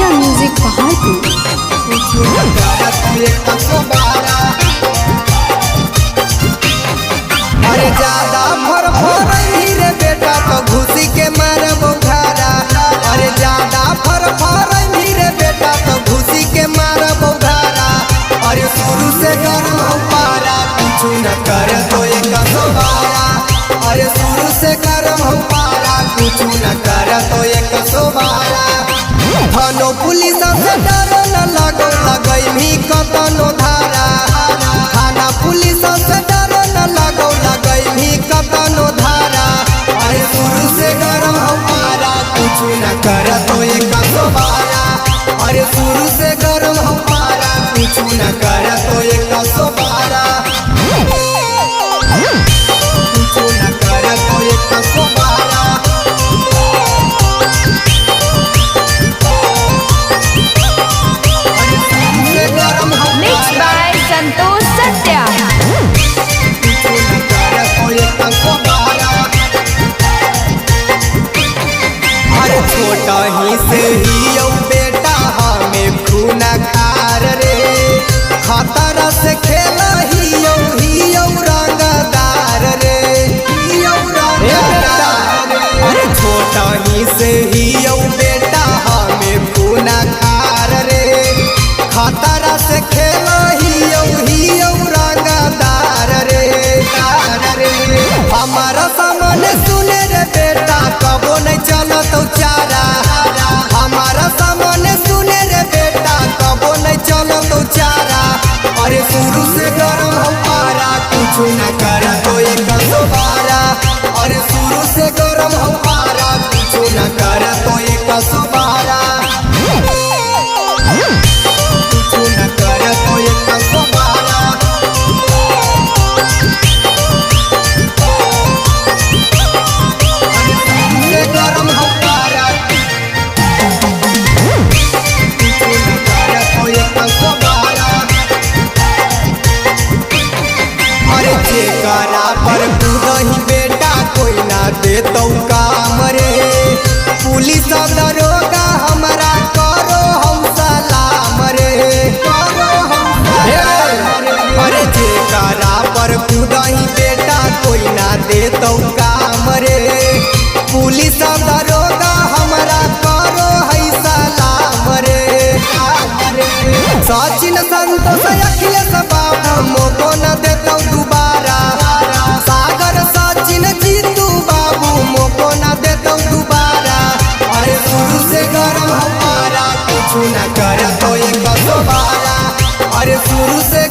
Aditya music Paharpur. अरे ज्यादा फर रे बेटा तो घुसी के मारब घारा। अरे ज्यादा फर रे बेटा तो घुसी के मारब घारा। अरे शुरू से गरम हो पारा कुछ न कर तो एक सोबारा। अरे शुरू से गरम हो पारा कुछ न कर तो एक सोबारा। थानो पुलिस से डर न लगई भी कतनो धारा। थाना पुलिस से डर न लगई भी कतनो धारा। अरे शुरू से गरम हो पारा कुछ न कर तो एक सोबारा। अरे शुरू से गरम हो पारा कुछ न कर तो एक सोबारा। कुछ न कर तो एक सोबारा। Mixed by संतोष सत्या। अरे छोटा ही से ही यौ बेटा हमें खूना खार रे। खतरा से खेला ही यौ रंगदार रे। अरे छोटा ही से ही यौ बेटा हमें खूना खार रे। खतरा से खेला ही यौ रंगदार रे। हमारा सामने सुने रे बेटा कबो नहीं चलत चारा। हमारा सामने सुने रे बेटा कबो नहीं चलत चारा। अरे शुरू से गरम हो पारा कुछ न कर तो एक सोबारा। अरे शुरू से गरम हो पारा कुछ न कर तो एक सोबारा। कुछ न कर तो एक सोबारा। से गरम हो पारा कुछ न कर तो एक सोबारा। अरे जेकरा पर कूदही बेटा कोई ना देतौ काम रे। पुलिस दरोगा हमरा करो हम सलाम रे। अरे जेकरा पर कूदही बेटा कोई ना देतौ काम रे। पुलिस दरोगा हमरा करो है सलाम रे। सचिन संतोष अखिलेश बाबू मोको न देतौ दोबारा। सागर सचिन जीतू बाबू मोको न देतौ दोबारा। अरे शुरू से गरम हो पारा कुछ न कर तो एक सोबारा। अरे शुरू से